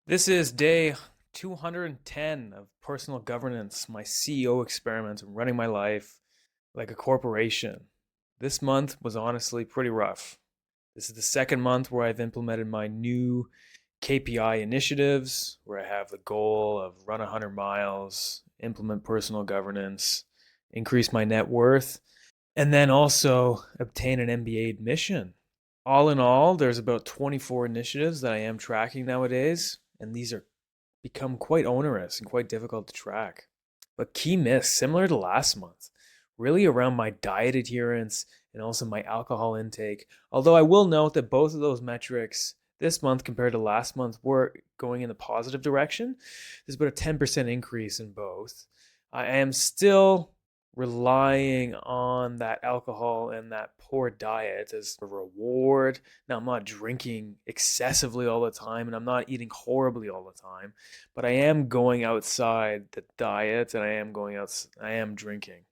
This is day 210 of personal governance, my CEO experiment. I'm running my life like a corporation. This month was honestly pretty rough. This is the second month where I've implemented my new KPI initiatives, where I have the goal of run 100 miles, implement personal governance, increase my net worth, and then also obtain an MBA admission. All in all, there's about 24 initiatives that I am tracking nowadays, and these are become quite onerous and quite difficult to track. But key myths, similar to last month, really around my diet adherence and also my alcohol intake. Although I will note that both of those metrics this month compared to last month were going in the positive direction. There's about a 10% increase in both. I am still relying on that alcohol and that poor diet as a reward. Now, I'm not drinking excessively all the time and I'm not eating horribly all the time, but I am going outside the diet and I am drinking.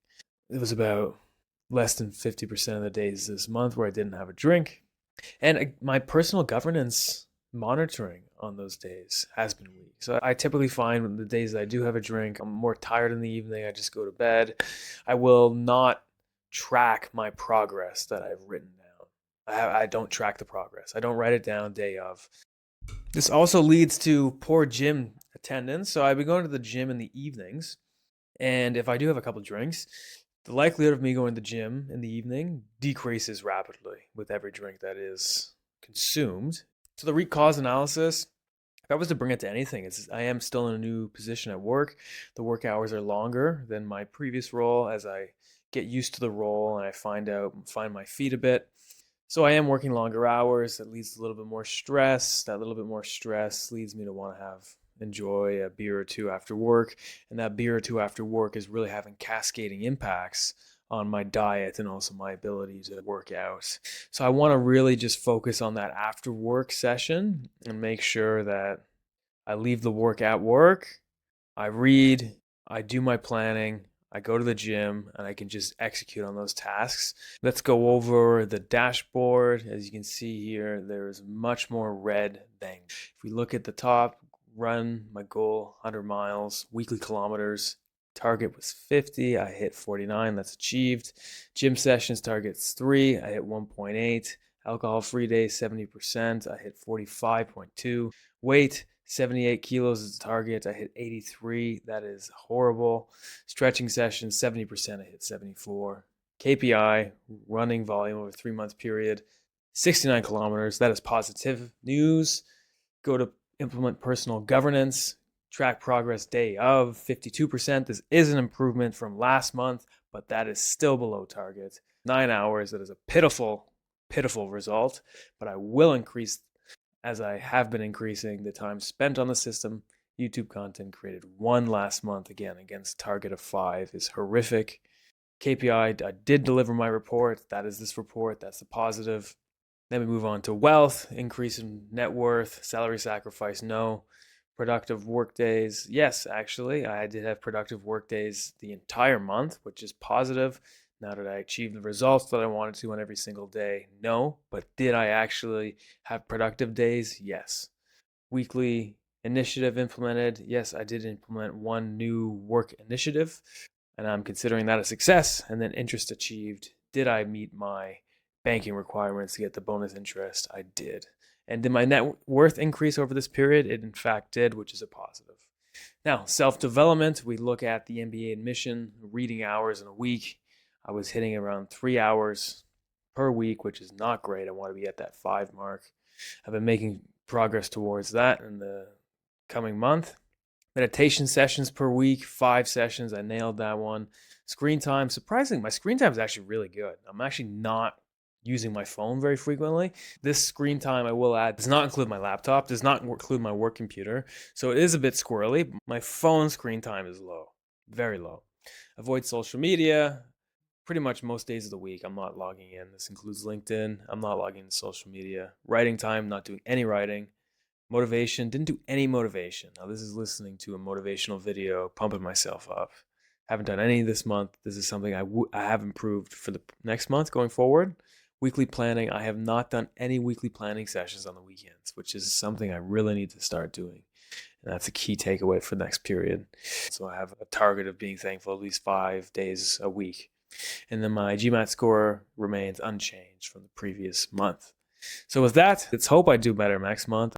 It was about less than 50% of the days this month where I didn't have a drink. And my personal governance monitoring on those days has been weak. So I typically find the days that I do have a drink, I'm more tired in the evening, I just go to bed. I will not track my progress that I've written down. I don't track the progress. I don't write it down day of. This also leads to poor gym attendance. So I've been going to the gym in the evenings. And if I do have a couple drinks, the likelihood of me going to the gym in the evening decreases rapidly with every drink that is consumed. So the root cause analysis, if I was to bring it to anything, it's I am still in a new position at work. The work hours are longer than my previous role as I get used to the role and I find my feet a bit. So I am working longer hours. That leads to a little bit more stress. That little bit more stress leads me to want to have enjoy a beer or two after work. And that beer or two after work is really having cascading impacts on my diet and also my ability to work out. So I want to really just focus on that after work session and make sure that I leave the work at work, I read, I do my planning, I go to the gym, and I can just execute on those tasks. Let's go over the dashboard. As you can see here, there's much more red than. If we look at the top, run, my goal, 100 miles, weekly kilometers. Target was 50, I hit 49, that's achieved. Gym sessions, targets 3, I hit 1.8. Alcohol free days, 70%, I hit 45.2. Weight, 78 kilos is the target. I hit 83. That is horrible. Stretching sessions, 70%. I hit 74. KPI, running volume over a 3 month period, 69 kilometers. That is positive news. Go to implement personal governance. Track progress day of 52%. This is an improvement from last month, but that is still below target. 9 hours. That is a pitiful, pitiful result, but I will increase as I have been increasing the time spent on the system. YouTube content created one last month, again against target of 5 is horrific. KPI, I did deliver my report. That is this report. That's the positive. Then we move on to wealth, increase in net worth, salary sacrifice, no. Productive work days, yes, actually, I did have productive work days the entire month, which is positive. Now, did I achieve the results that I wanted to on every single day? No, but did I actually have productive days? Yes. Weekly initiative implemented. Yes, I did implement one new work initiative, and I'm considering that a success. And then interest achieved. Did I meet my banking requirements to get the bonus interest? I did. And did my net worth increase over this period? It in fact did, which is a positive. Now, self development, we look at the MBA admission, reading hours in a week. I was hitting around 3 hours per week, which is not great. I want to be at that 5 mark. I've been making progress towards that in the coming month. Meditation sessions per week, 5 sessions. I nailed that one. Screen time, surprisingly, my screen time is actually really good. I'm actually not using my phone very frequently. This screen time, I will add, does not include my laptop, does not include my work computer. So it is a bit squirrely. My phone screen time is low, very low. Avoid social media. Pretty much most days of the week, I'm not logging in. This includes LinkedIn. I'm not logging in social media. Writing time, not doing any writing. Motivation, didn't do any motivation. Now, this is listening to a motivational video, pumping myself up. Haven't done any this month. This is something I have improved for the next month going forward. weekly planning. I have not done any weekly planning sessions on the weekends, which is something I really need to start doing. And that's a key takeaway for the next period. So I have a target of being thankful at least 5 days a week. And then my GMAT score remains unchanged from the previous month. So with that, let's hope I do better next month.